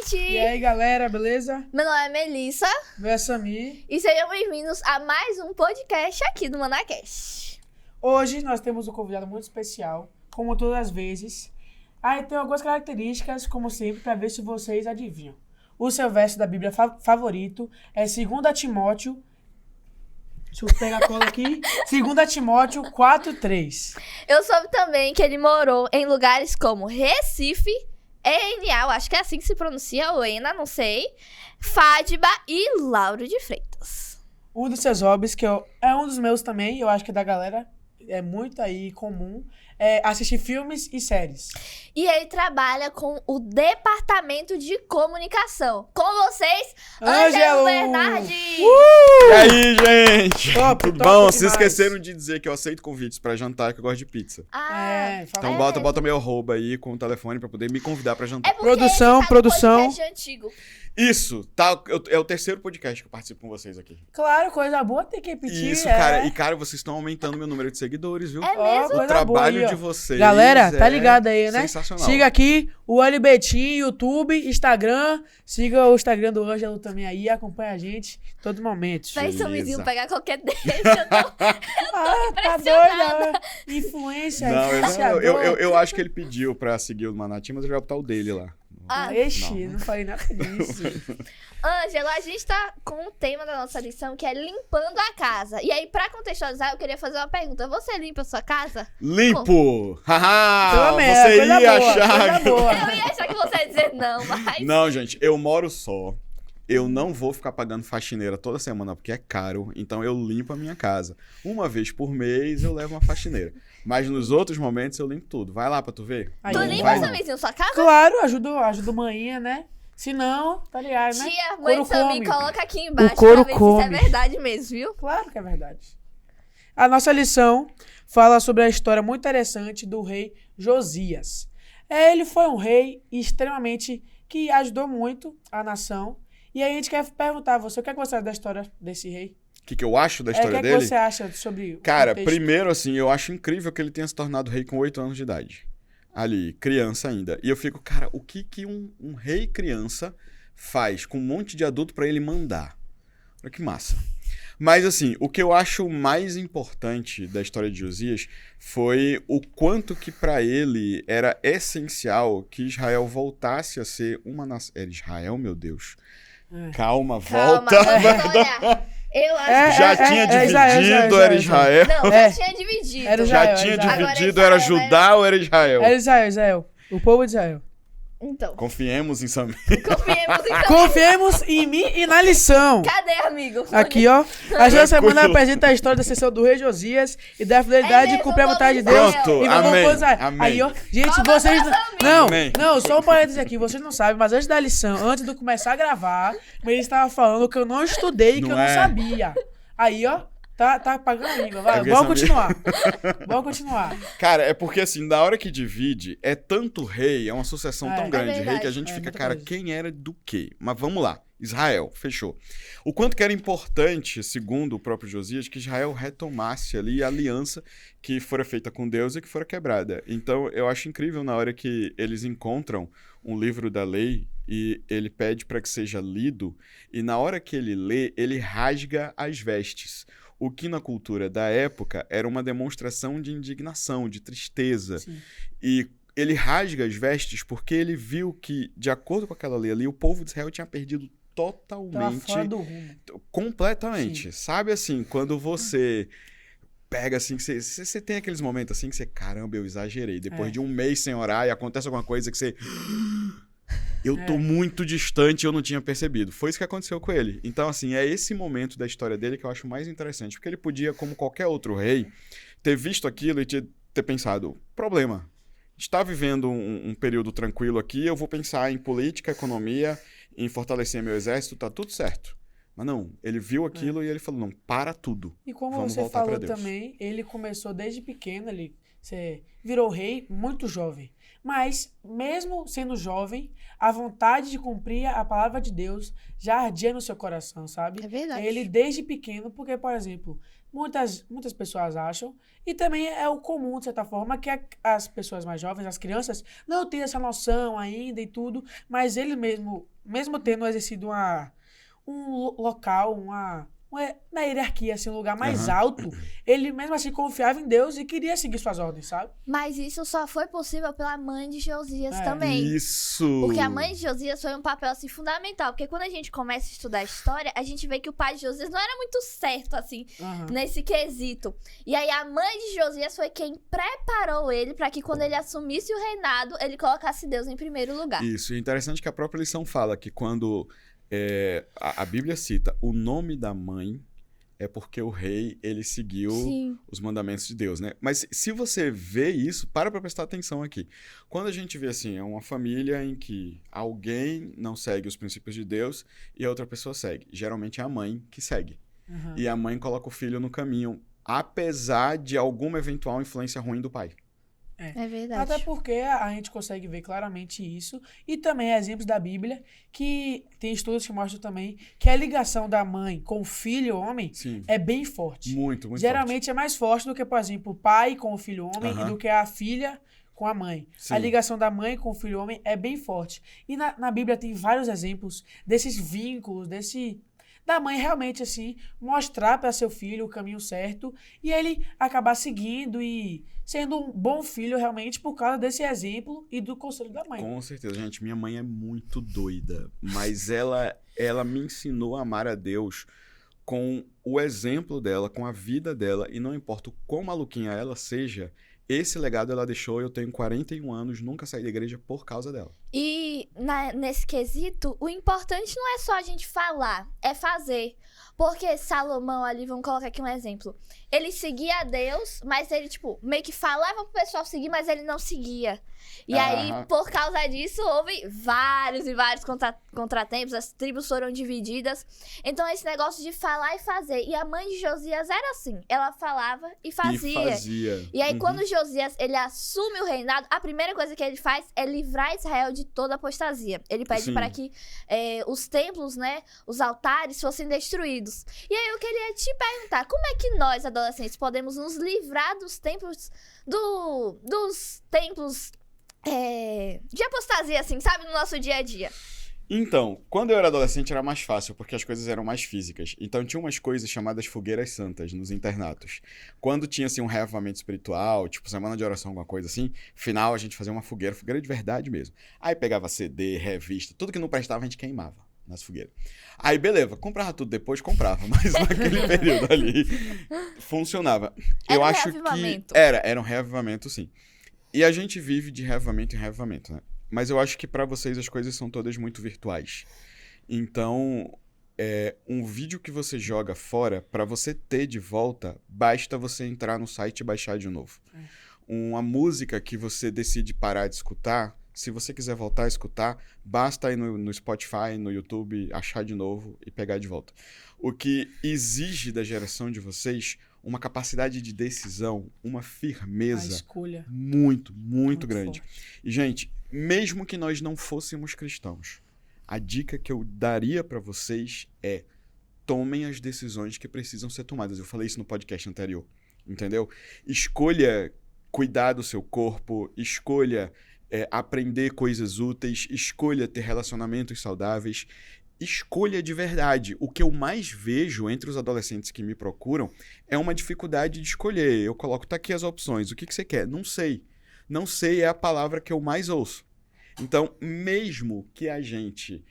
gente! E aí, galera, beleza? Meu nome é Melissa Meu é Samir. e sejam bem-vindos a mais um podcast aqui do Manacast. Hoje nós temos um convidado muito especial, como todas as vezes. Aí tem algumas características, como sempre, para ver se vocês adivinham. O seu verso da Bíblia favorito é 2 Timóteo. Deixa eu pegar a cola aqui. 2 Timóteo 4:3. Eu soube também que ele morou em lugares como Recife, ENA, eu acho que é assim que se pronuncia, ou ENA, não sei, Fádiba e Lauro de Freitas. Um dos seus hobbies, que é um dos meus também, eu acho que da galera, é muito aí comum, é assistir filmes e séries. E ele trabalha com o Departamento de Comunicação. Com vocês, Ângelo Bernardi! E aí, gente? Top, Tudo top bom? demais. Vocês esqueceram de dizer que eu aceito convites pra jantar, que eu gosto de pizza. Então bota meu arroba aí com o telefone pra poder me convidar pra jantar. É porque Produção, ele tá no produção. podcast antigo. Isso, tá? É o terceiro podcast que eu participo com vocês aqui. Claro, coisa boa tem que repetir. Isso, é. cara. E, cara, vocês estão aumentando meu número de seguidores, viu? É Ó, mesmo? coisa O trabalho boa aí, de ó. vocês. Galera, tá é ligado aí, né? Sensacional. Siga aqui o Alibetinho, YouTube, Instagram. Siga o Instagram do Ângelo também aí. Acompanha a gente em todos os momentos. Vai Beleza. Samizinho pegar qualquer deixa. Eu tô... Ah, tá impressionada. doida. Influência, Não, influenciador. eu acho que ele pediu pra seguir o Manati, mas eu já vou botar o dele lá. Ixi, não falei nada disso. Ângelo, a gente tá com o tema da nossa lição, que é limpando a casa. E aí, pra contextualizar, eu queria fazer uma pergunta. Você limpa a sua casa? Limpo! Haha! Pelo menos, Você coisa ia boa, achar coisa que... boa. Eu ia achar que você ia dizer não, mas... Não, gente, eu moro só. Eu não vou ficar pagando faxineira toda semana, porque é caro. Então eu limpo a minha casa. Uma vez por mês eu levo uma faxineira. Mas nos outros momentos eu limpo tudo. Vai lá pra tu ver. Aí, Tu não limpa, vai não. Samizinho, sua casa? Claro, ajuda manhinha, né? Se não, tá ligado, né? Tia, mãe Couro de Samir, come. coloca aqui embaixo O couro pra ver se come. isso é verdade mesmo, viu? Claro que é verdade. A nossa lição fala sobre a história muito interessante do rei Josias. Ele foi um rei extremamente que ajudou muito a nação. E aí a gente quer perguntar a você, o que é que você acha da história desse rei? O que eu acho da O história que é dele? que você acha sobre o Cara, contexto? primeiro assim, eu acho incrível que ele tenha se tornado rei com 8 anos de idade. Ali, criança ainda. E eu fico, cara, o que um rei criança faz com um monte de adulto pra ele mandar? Olha que massa. Mas assim, o que eu acho mais importante da história de Josias foi o quanto que pra ele era essencial que Israel voltasse a ser uma nação. Era Israel, meu Deus. Calma, Calma, volta. olha, eu acho Já que... tinha Israel, dividido, era Israel. Não, É. já tinha dividido. Era Já Israel, tinha Israel. dividido, Agora era Israel, Judá ou era Israel? É Israel. O povo de Israel. Então, Confiemos em Samir. confiemos então. Confiemos em mim e na lição. Cadê, amigo? Aqui, ó. A Jana Semana Tranquilo. apresenta a história da sessão do rei Josias e da fidelidade É de cumprir a mesmo, vontade de vamos Deus. Pronto, E vamos amém, posar. amém. Aí, ó. Gente, Vamos vocês... abraçar, Não, Amém. não, só um parênteses aqui. Vocês não sabem, mas antes da lição, antes de começar a gravar, ele estava falando que eu não estudei e que Não eu não é? sabia. Aí, ó. Tá pagando a língua. Vai, Alguém vamos sabia? continuar. Vamos continuar. Cara, é porque assim, na hora que divide, é tanto rei, é uma sucessão É. tão grande de rei verdade. que a gente É fica, muita cara, coisa. quem era do quê? Mas vamos lá. Israel, fechou. O quanto que era importante, segundo o próprio Josias, que Israel retomasse ali a aliança que fora feita com Deus e que fora quebrada. Então, eu acho incrível na hora que eles encontram um livro da lei e ele pede para que seja lido, e na hora que ele lê, ele rasga as vestes. O que na cultura da época era uma demonstração de indignação, de tristeza. Sim. E ele rasga as vestes porque ele viu que, de acordo com aquela lei ali, o povo de Israel tinha perdido Tava totalmente, fora do rumo. completamente. Sabe assim, quando você pega assim, que você tem aqueles momentos assim que você, caramba, eu exagerei. Depois É. de um mês sem orar e acontece alguma coisa que você... Eu tô É. muito distante e eu não tinha percebido. Foi isso que aconteceu com ele. Então, assim, é esse momento da história dele que eu acho mais interessante. Porque ele podia, como qualquer outro rei, ter visto aquilo e ter pensado, problema. A gente tá vivendo um período tranquilo aqui, eu vou pensar em política, economia, em fortalecer meu exército, tá tudo certo. Mas não, ele viu aquilo e ele falou, não, para tudo. E como Vamos você voltar pra falou Deus. também, ele começou desde pequeno, ele Você virou rei muito jovem. Mas, mesmo sendo jovem, a vontade de cumprir a palavra de Deus já ardia no seu coração, sabe? É verdade. Ele desde pequeno, porque, por exemplo, muitas pessoas acham, e também é o comum, de certa forma, que as pessoas mais jovens, as crianças, não têm essa noção ainda e tudo, mas ele mesmo tendo exercido um local, na hierarquia, assim, um lugar mais Aham. alto, ele mesmo assim confiava em Deus e queria seguir suas ordens, sabe? Mas isso só foi possível pela mãe de Josias É. também. Isso! Porque a mãe de Josias foi um papel, assim, fundamental. Porque quando a gente começa a estudar a história, a gente vê que o pai de Josias não era muito certo, assim, Aham. nesse quesito. E aí a mãe de Josias foi quem preparou ele pra que quando ele assumisse o reinado, ele colocasse Deus em primeiro lugar. Isso, e é interessante que a própria lição fala que quando a Bíblia cita o nome da mãe, é porque o rei, ele seguiu Sim. os mandamentos de Deus, né? Mas se você vê isso, para pra prestar atenção aqui. Quando a gente vê assim, é uma família em que alguém não segue os princípios de Deus e a outra pessoa segue. Geralmente é a mãe que segue. Aham. E a mãe coloca o filho no caminho, apesar de alguma eventual influência ruim do pai. É verdade. Até porque a gente consegue ver claramente isso. E também exemplos da Bíblia, que tem estudos que mostram também que a ligação da mãe com o filho homem Sim. é bem forte. Muito, muito Geralmente é mais forte do que, por exemplo, o pai com o filho homem Aham. e do que a filha com a mãe. Sim. A ligação da mãe com o filho homem é bem forte. E na Bíblia tem vários exemplos desses vínculos, da mãe realmente, assim, mostrar para seu filho o caminho certo e ele acabar seguindo e sendo um bom filho realmente por causa desse exemplo e do conselho da mãe. Com certeza, gente. Minha mãe é muito doida, mas ela me ensinou a amar a Deus com o exemplo dela, com a vida dela, e não importa o quão maluquinha ela seja, esse legado ela deixou. Eu tenho 41 anos, nunca saí da igreja por causa dela. E nesse quesito, o importante não é só a gente falar, é fazer. Porque Salomão ali, vamos colocar aqui um exemplo. Ele seguia a Deus, mas ele, tipo, meio que falava pro pessoal seguir, mas ele não seguia. E aí, Aham. por causa disso, houve vários e vários contratempos, as tribos foram divididas. Então, esse negócio de falar e fazer. E a mãe de Josias era assim, ela falava e fazia. E fazia. E aí, Uhum. quando Josias, ele assume o reinado, a primeira coisa que ele faz é livrar Israel de toda apostasia. Ele pede Sim. para que os templos, né, os altares fossem destruídos. E aí, eu queria te perguntar, como é que nós, adolescentes, podemos nos livrar dos templos, dos templos de apostasia, assim, sabe, no nosso dia a dia? Então, quando eu era adolescente era mais fácil, porque as coisas eram mais físicas. Então tinha umas coisas chamadas fogueiras santas nos internatos. Quando tinha, assim, um reavivamento espiritual, tipo semana de oração, alguma coisa assim, final a gente fazia uma fogueira de verdade mesmo. Aí pegava CD, revista, tudo que não prestava a gente queimava nas fogueiras. Aí beleza, comprava tudo depois, comprava, mas naquele período ali funcionava. Era Eu um acho reavivamento. que era um reavivamento, sim. E a gente vive de reavivamento em reavivamento, né? Mas eu acho que pra vocês as coisas são todas muito virtuais. Então, um vídeo que você joga fora, pra você ter de volta, basta você entrar no site e baixar de novo. Uma música que você decide parar de escutar, se você quiser voltar a escutar, basta ir no Spotify, no YouTube, achar de novo e pegar de volta. O que exige da geração de vocês uma capacidade de decisão, uma A firmeza escolha. muito, muito Muito grande. forte. E, gente, mesmo que nós não fôssemos cristãos, a dica que eu daria pra vocês é: tomem as decisões que precisam ser tomadas. Eu falei isso no podcast anterior, entendeu? Escolha cuidar do seu corpo, escolha aprender coisas úteis, escolha ter relacionamentos saudáveis, escolha de verdade. O que eu mais vejo entre os adolescentes que me procuram é uma dificuldade de escolher. Eu coloco, tá aqui as opções, o que você quer? Não sei. Não sei é a palavra que eu mais ouço. Então, mesmo que a gente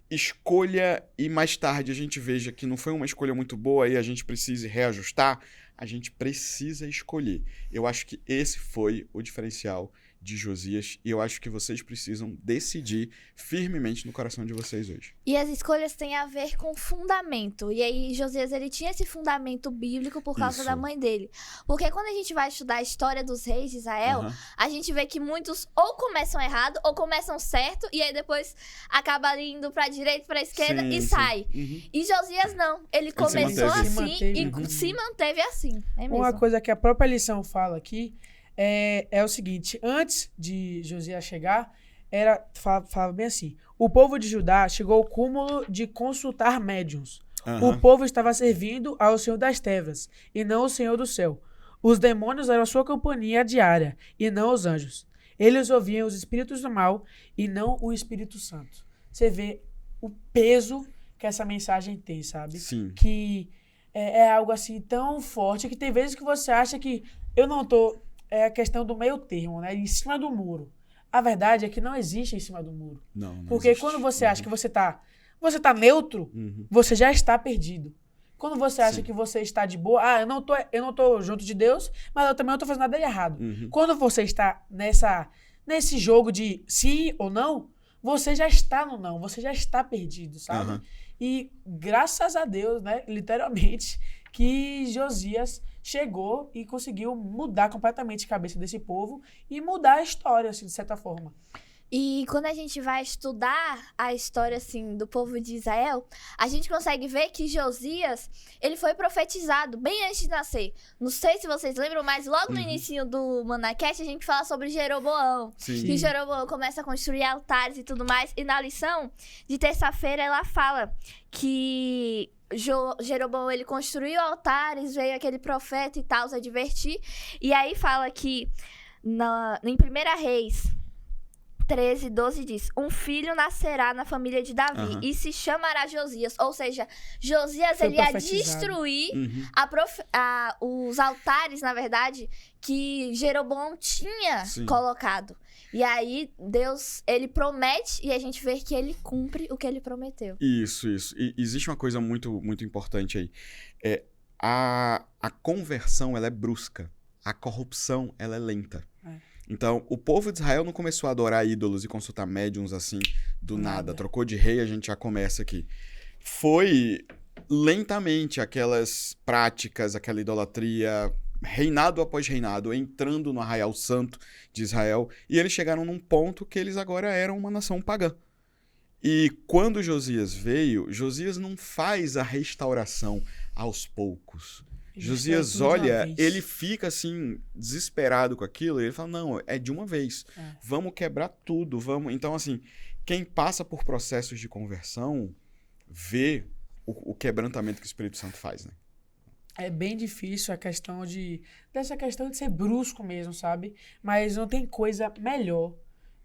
escolha e mais tarde a gente veja que não foi uma escolha muito boa e a gente precise reajustar, a gente precisa escolher. Eu acho que esse foi o diferencial de Josias, e eu acho que vocês precisam decidir firmemente no coração de vocês hoje. E as escolhas têm a ver com fundamento. E aí, Josias, ele tinha esse fundamento bíblico por causa da mãe dele. Porque quando a gente vai estudar a história dos reis de Israel, a gente vê que muitos ou começam errado, ou começam certo, e aí depois acaba indo pra direita, pra esquerda e sai. E Josias não. Ele começou assim e se manteve assim. É mesmo. Uma coisa que a própria lição fala aqui é o seguinte: antes de Josias chegar, falava bem assim: o povo de Judá chegou ao cúmulo de consultar médiuns. O povo estava servindo ao Senhor das Trevas e não ao Senhor do céu. Os demônios eram a sua companhia diária e não os anjos. Eles ouviam os espíritos do mal e não o Espírito Santo. Você vê o peso que essa mensagem tem, sabe? Sim. Que é algo assim tão forte que tem vezes que você acha que eu não tô... É a questão do meio termo, né? Em cima do muro. A verdade é que não existe em cima do muro. Não Porque existe. quando você acha que você tá neutro, você já está perdido. Quando você acha que você está de boa, eu não tô junto de Deus, mas eu também não tô fazendo nada de errado. Quando você está nesse jogo de sim ou não, você já está no não, você já está perdido, sabe? E graças a Deus, né, literalmente, que Josias chegou e conseguiu mudar completamente a cabeça desse povo e mudar a história, assim, de certa forma. E quando a gente vai estudar a história, assim, do povo de Israel, a gente consegue ver que Josias, ele foi profetizado bem antes de nascer. Não sei se vocês lembram, mas logo no início do Manacast, a gente fala sobre Jeroboão. Sim. Que Jeroboão começa a construir altares e tudo mais. E na lição de terça-feira, ela fala que Jeroboão, ele construiu altares, veio aquele profeta e tal, os advertir. E aí fala que em 1 Reis 13:12 diz: um filho nascerá na família de Davi e se chamará Josias. Ou seja, Josias ele ia destruir os altares, na verdade, que Jeroboão tinha colocado. E aí Deus, ele promete e a gente vê que ele cumpre o que ele prometeu. Isso. E existe uma coisa muito, muito importante aí. A conversão, ela é brusca. A corrupção, ela é lenta. Então, o povo de Israel não começou a adorar ídolos e consultar médiuns assim, do nada. Trocou de rei, a gente já começa aqui. Foi lentamente aquelas práticas, aquela idolatria, reinado após reinado, entrando no arraial santo de Israel. E eles chegaram num ponto que eles agora eram uma nação pagã. E quando Josias veio, Josias não faz a restauração aos poucos. Josias olha, ele fica assim, desesperado com aquilo, e ele fala, não, é de uma vez, vamos quebrar tudo, vamos... Então, assim, quem passa por processos de conversão, vê o quebrantamento que o Espírito Santo faz, né? É bem difícil dessa questão de ser brusco mesmo, sabe? Mas não tem coisa melhor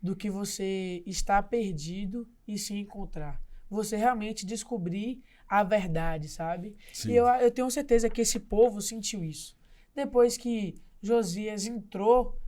do que você estar perdido e se encontrar. Você realmente descobrir a verdade, sabe? Sim. E eu tenho certeza que esse povo sentiu isso. Depois que Josias entrou,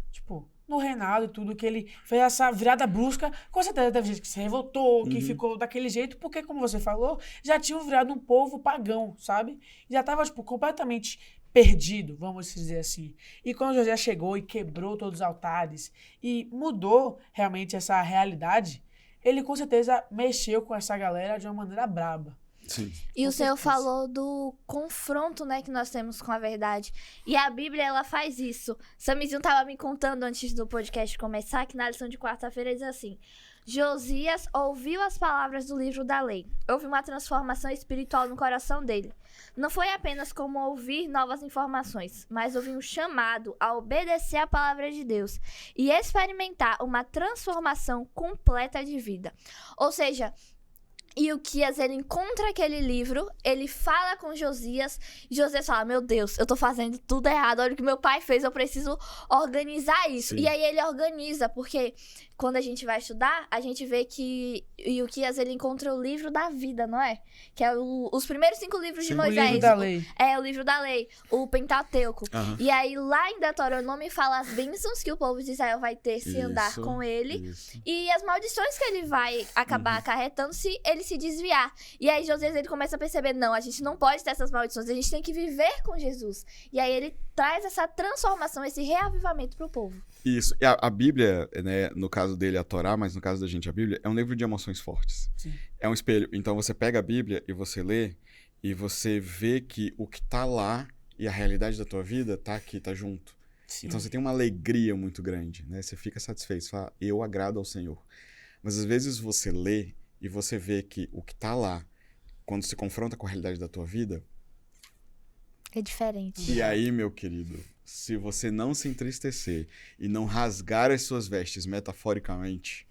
no reinado e tudo, que ele fez essa virada brusca, com certeza teve gente que se revoltou, que ficou daquele jeito, porque, como você falou, já tinham virado um povo pagão, sabe? Já estava, completamente perdido, vamos dizer assim. E quando Josias chegou e quebrou todos os altares e mudou realmente essa realidade, ele com certeza mexeu com essa galera de uma maneira braba. Sim. E o Senhor falou do confronto, né, que nós temos com a verdade. E a Bíblia, ela faz isso. Samizinho estava me contando antes do podcast começar, que na lição de quarta-feira diz assim: Josias ouviu as palavras do livro da lei. Houve uma transformação espiritual no coração dele. Não foi apenas como ouvir novas informações, mas houve um chamado a obedecer a palavra de Deus e experimentar uma transformação completa de vida. Ou seja, Ilquias, ele encontra aquele livro, ele fala com Josias, e Josias fala, meu Deus, eu tô fazendo tudo errado, olha o que meu pai fez, eu preciso organizar isso. Sim. E aí ele organiza, porque quando a gente vai estudar, a gente vê que Ilquias, ele encontra o livro da vida, não é? Que é os primeiros 5 livros de Moisés. O livro da lei. O livro da lei, o Pentateuco. E aí lá em Deuteronômio fala as bênçãos que o povo de Israel vai ter se andar com ele, e as maldições que ele vai acabar acarretando se ele ele se desviar. E aí Josias, ele começa a perceber, não, a gente não pode ter essas maldições, a gente tem que viver com Jesus. E aí ele traz essa transformação, esse reavivamento pro povo. Isso. E a Bíblia, né, no caso dele a Torá, mas no caso da gente a Bíblia, é um livro de emoções fortes. Sim. É um espelho. Então você pega a Bíblia e você lê e você vê que o que tá lá e a realidade da tua vida tá aqui, tá junto. Sim. Então você tem uma alegria muito grande, né? Você fica satisfeito, você fala, eu agrado ao Senhor. Mas às vezes você lê e você vê que o que tá lá, quando se confronta com a realidade da tua vida, É diferente. e aí, meu querido, se você não se entristecer e não rasgar as suas vestes metaforicamente,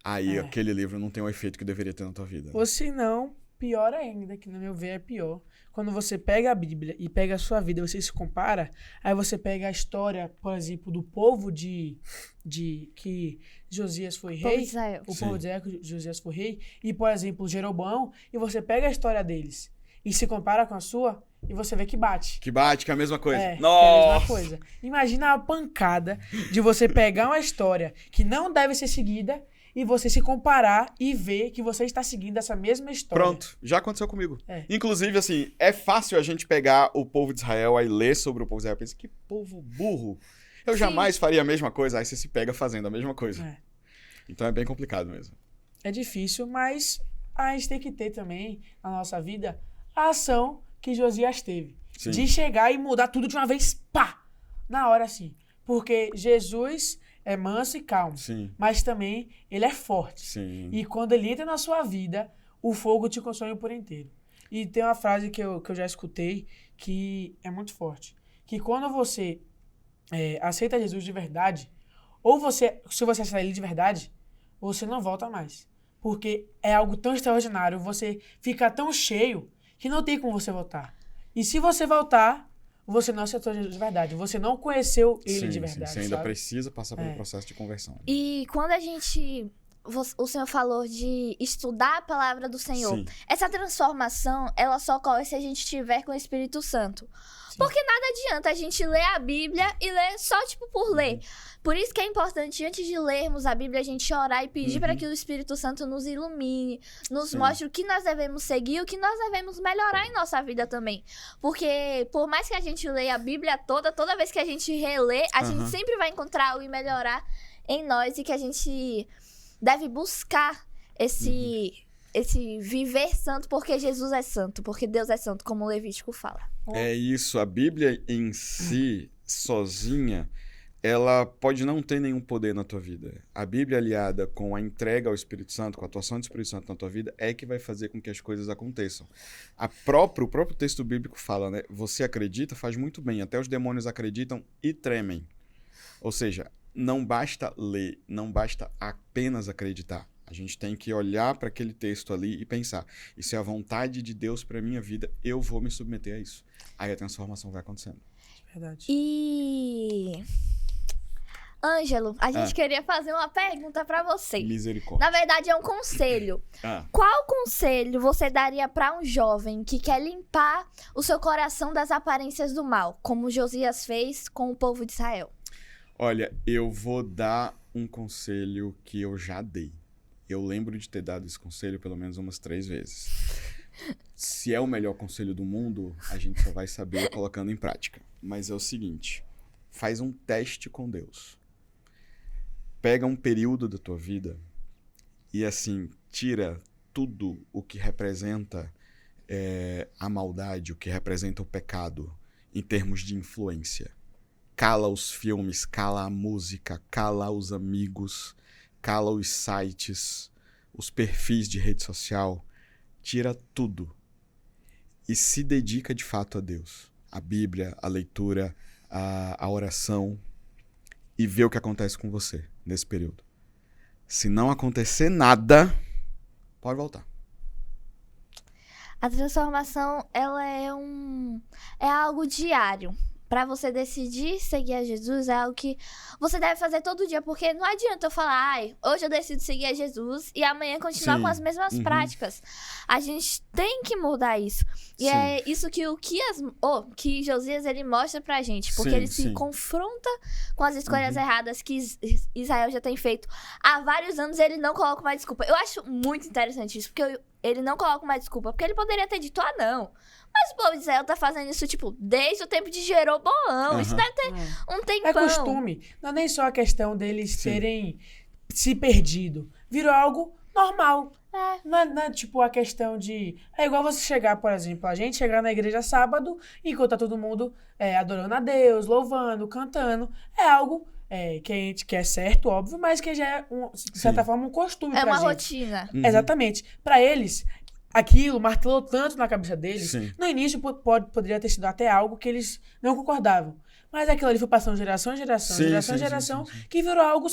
aí aquele livro não tem o efeito que deveria ter na tua vida. Ou se não, pior ainda, que no meu ver é pior. Quando você pega a Bíblia e pega a sua vida, você se compara, aí você pega a história, por exemplo, do povo de que Josias foi Povo de rei, Israel. o Sim. povo de Israel que Josias foi rei, e, por exemplo, Jeroboão, e você pega a história deles e se compara com a sua, e você vê que bate. Que bate, que é a mesma coisa. É, que é a Nossa! mesma coisa. Imagina a pancada de você pegar uma história que não deve ser seguida e você se comparar e ver que você está seguindo essa mesma história. Pronto, já aconteceu comigo. É. Inclusive, assim, é fácil a gente pegar o povo de Israel, aí ler sobre o povo de Israel e pensar, que povo burro. Eu Sim. jamais faria a mesma coisa. Aí você se pega fazendo a mesma coisa. É. Então é bem complicado mesmo. É difícil, mas a gente tem que ter também na nossa vida a ação que Josias teve. Sim. De chegar e mudar tudo de uma vez, pá! Na hora, assim. Porque Jesus é manso e calmo, Sim, mas também ele é forte. sim. E quando ele entra na sua vida, o fogo te consome por inteiro. E tem uma frase que eu já escutei que é muito forte. Que quando você aceita Jesus de verdade, ou se você aceitar ele de verdade, você não volta mais. Porque é algo tão extraordinário, você fica tão cheio que não tem como você voltar. E se você voltar, você não aceitou Jesus de verdade. Você não conheceu ele de verdade. Você ainda sabe? precisa passar pelo É. processo de conversão. E quando a gente... O Senhor falou de estudar a palavra do Senhor. Sim. Essa transformação, ela só ocorre se a gente estiver com o Espírito Santo. Porque nada adianta a gente ler a Bíblia e ler só, por ler. Por isso que é importante, antes de lermos a Bíblia, a gente orar e pedir para que o Espírito Santo nos ilumine, nos Sim. mostre o que nós devemos seguir, o que nós devemos melhorar em nossa vida também. Porque, por mais que a gente leia a Bíblia toda vez que a gente relê, a gente sempre vai encontrar algo e melhorar em nós e que a gente deve buscar esse viver santo, porque Jesus é santo, porque Deus é santo, como o Levítico fala. É isso, a Bíblia em si, sozinha, ela pode não ter nenhum poder na tua vida. A Bíblia aliada com a entrega ao Espírito Santo, com a atuação do Espírito Santo na tua vida, é que vai fazer com que as coisas aconteçam. O próprio texto bíblico fala, né? Você acredita, faz muito bem, até os demônios acreditam e tremem. Ou seja, não basta ler, não basta apenas acreditar. A gente tem que olhar para aquele texto ali e pensar, isso é a vontade de Deus para minha vida, eu vou me submeter a isso. Aí a transformação vai acontecendo. Verdade. E... Ângelo, a gente queria fazer uma pergunta pra você. Misericórdia. Na verdade, é um conselho. Ah, Qual conselho você daria pra um jovem que quer limpar o seu coração das aparências do mal, como Josias fez com o povo de Israel? olha, eu vou dar um conselho que eu já dei. Eu lembro de ter dado esse conselho pelo menos umas 3 vezes. Se é o melhor conselho do mundo, a gente só vai saber colocando em prática. Mas é o seguinte, faz um teste com Deus. Pega um período da tua vida e, assim, tira tudo o que representa a maldade, o que representa o pecado, em termos de influência. Cala os filmes, cala a música, cala os amigos, cala os sites, os perfis de rede social. Tira tudo e se dedica de fato a Deus. A Bíblia, a leitura, a oração, e vê o que acontece com você nesse período. Se não acontecer nada, pode voltar. A transformação, ela é algo diário. pra você decidir seguir a Jesus é algo que você deve fazer todo dia, porque não adianta eu falar, hoje eu decido seguir a Jesus e amanhã continuar Sim. com as mesmas práticas. A gente tem que mudar isso. E Sim. é isso que Josias, ele mostra pra gente, porque Sim, ele se sim. confronta com as escolhas erradas que Israel já tem feito há vários anos, e ele não coloca uma desculpa. Eu acho muito interessante isso, porque ele não coloca uma desculpa, porque ele poderia ter dito, não. Mas o povo de Israel tá fazendo isso, tipo, desde o tempo de Jeroboão. Isso deve ter um tempão. É costume. Não é nem só a questão deles terem se perdido. Virou algo normal. Não é tipo a questão de... É igual você chegar, por exemplo, a gente chegar na igreja sábado, enquanto tá todo mundo adorando a Deus, louvando, cantando. É algo que a gente quer certo, óbvio, mas que já é, de certa forma, um costume pra gente. É uma rotina. Exatamente. Pra eles, aquilo martelou tanto na cabeça deles. Sim. No início poderia ter sido até algo que eles não concordavam. Mas aquilo ali foi passando geração em geração, Sim, geração em sim, geração, sim. que virou algo,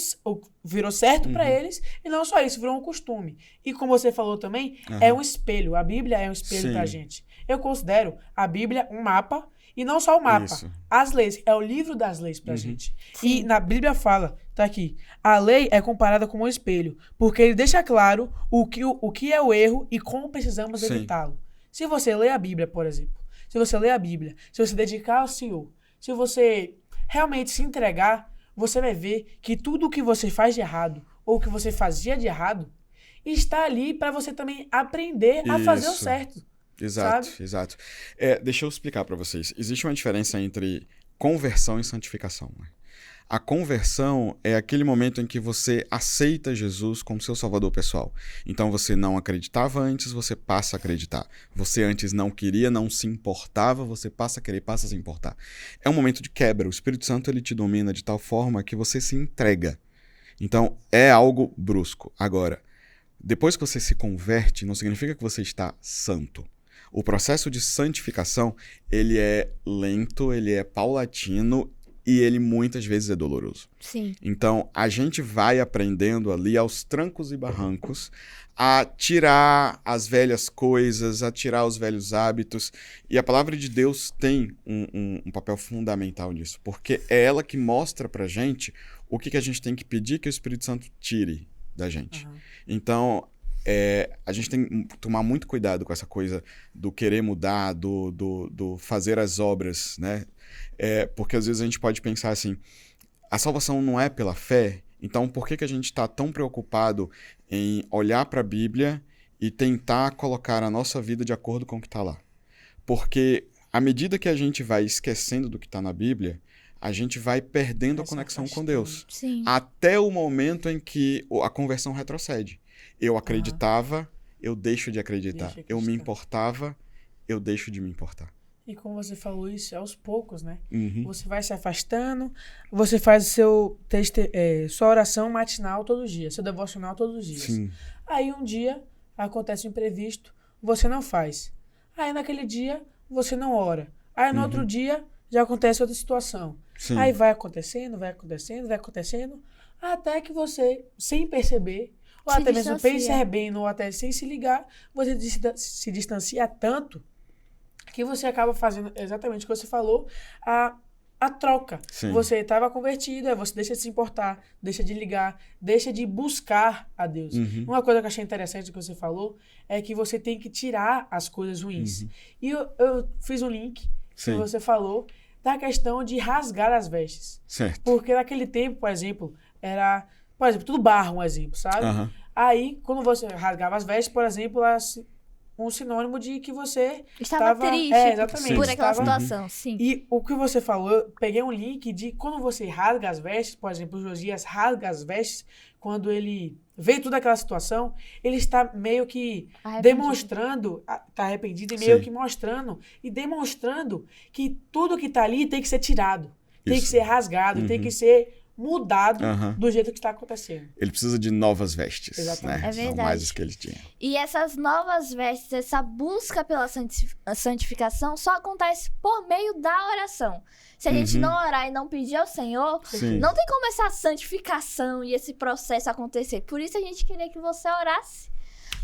virou certo pra eles. E não só isso, virou um costume. E como você falou também, é um espelho. A Bíblia é um espelho pra gente. Eu considero a Bíblia um mapa, e não só o mapa. Isso. As leis, é o livro das leis pra gente. Sim. E na Bíblia fala, tá aqui, a lei é comparada com um espelho, porque ele deixa claro o que é o erro e como precisamos Sim. evitá-lo. Se você lê a Bíblia, por exemplo, se você lê a Bíblia, se você dedicar ao Senhor, se você realmente se entregar, você vai ver que tudo o que você faz de errado, ou que você fazia de errado, está ali para você também aprender a fazer o Isso. certo. Exato, Sabe? exato. Deixa eu explicar pra vocês. Existe uma diferença entre conversão e santificação, né? A conversão é aquele momento em que você aceita Jesus como seu salvador pessoal. Então você não acreditava antes, você passa a acreditar. Você antes não queria, não se importava, você passa a querer, passa a se importar. É um momento de quebra. O Espírito Santo ele te domina de tal forma que você se entrega. Então é algo brusco. Agora, depois que você se converte, não significa que você está santo. O processo de santificação, ele é lento, ele é paulatino e ele muitas vezes é doloroso. Sim. Então, a gente vai aprendendo ali aos trancos e barrancos a tirar as velhas coisas, a tirar os velhos hábitos. E a palavra de Deus tem um papel fundamental nisso, porque é ela que mostra pra gente o que a gente tem que pedir que o Espírito Santo tire da gente. Então, a gente tem que tomar muito cuidado com essa coisa do querer mudar, do fazer as obras, né? Porque às vezes a gente pode pensar assim, a salvação não é pela fé, então por que a gente está tão preocupado em olhar para a Bíblia e tentar colocar a nossa vida de acordo com o que está lá? Porque à medida que a gente vai esquecendo do que está na Bíblia, a gente vai perdendo a conexão com Deus. Sim. Até o momento em que a conversão retrocede. Eu acreditava, eu deixo de acreditar. Deixa de Eu me acreditar. importava, eu deixo de me importar. E como você falou isso, é aos poucos, né? Uhum. Você vai se afastando, você faz sua oração matinal todos os dias, seu devocional todos os dias. Sim. Aí um dia acontece um imprevisto, você não faz. Aí naquele dia você não ora. Aí no outro dia já acontece outra situação. Sim. Aí vai acontecendo, até que você, sem perceber, ou Se até mesmo distancia. percebendo, ou até sem se ligar, você se distancia tanto que você acaba fazendo exatamente o que você falou, a troca. Sim. Você estava convertido, aí você deixa de se importar, deixa de ligar, deixa de buscar a Deus. Uma coisa que eu achei interessante que você falou é que você tem que tirar as coisas ruins. E eu fiz um link Sim. que você falou da questão de rasgar as vestes. Certo. Porque naquele tempo, por exemplo, era, por exemplo, tudo barro, um exemplo, sabe? Aham. Aí, quando você rasgava as vestes, por exemplo, era um sinônimo de que você Estava triste exatamente, por aquela estava- situação, sim. E o que você falou, eu peguei um link de quando você rasga as vestes, por exemplo, Josias rasga as vestes, quando ele vê toda aquela situação, ele está meio que Arrependido. demonstrando, está arrependido e meio Sim. que mostrando, e demonstrando que tudo que está ali tem que ser tirado, tem que Isso. ser rasgado, tem que ser mudado Aham. do jeito que está acontecendo. Ele precisa de novas vestes, Exatamente. né? É Não verdade. mais as que ele tinha. E essas novas vestes, essa busca pela santificação só acontece por meio da oração. Se a gente não orar e não pedir ao Senhor, Sim. não tem como essa santificação e esse processo acontecer. Por isso a gente queria que você orasse.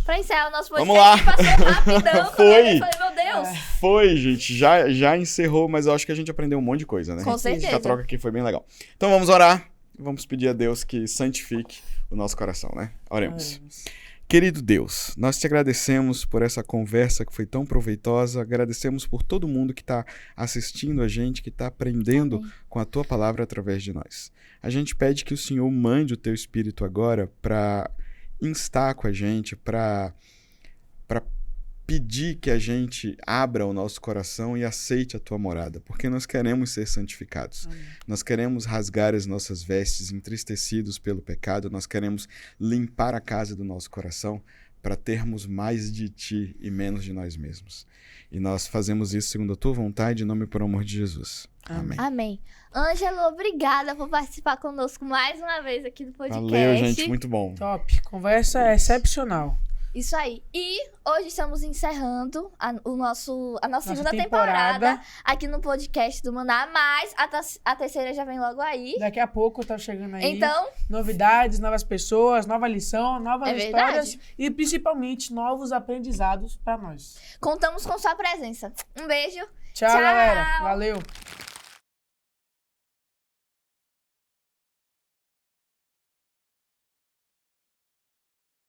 Pra encerrar o nosso podcast, Vamos lá. passou rapidão. Foi. Eu falei, meu Deus. Foi, gente. Já encerrou, mas eu acho que a gente aprendeu um monte de coisa, né? Com Acho que certeza. a troca aqui foi bem legal. Então vamos orar. Vamos pedir a Deus que santifique o nosso coração, né? Oremos. Querido Deus, nós te agradecemos por essa conversa que foi tão proveitosa, agradecemos por todo mundo que está assistindo a gente, que está aprendendo Amém. com a tua palavra através de nós. A gente pede que o Senhor mande o teu Espírito agora para instar com a gente, para pedir que a gente abra o nosso coração e aceite a tua morada, porque nós queremos ser santificados. Amém. Nós queremos rasgar as nossas vestes entristecidos pelo pecado, nós queremos limpar a casa do nosso coração para termos mais de ti e menos de nós mesmos. E nós fazemos isso segundo a tua vontade, em nome e por amor de Jesus. Amém. Amém. Ângelo, obrigada por participar conosco mais uma vez aqui do podcast. Valeu, gente, muito bom. Top. Conversa excepcional. Isso aí. E hoje estamos encerrando a nossa segunda temporada. temporada aqui no podcast do Maná, mas a terceira já vem logo aí. Daqui a pouco tá chegando aí. Então, Novidades, novas pessoas, nova lição, novas É verdade. histórias e principalmente novos aprendizados para nós. contamos com sua presença. Um beijo. Tchau, Tchau. galera. Valeu.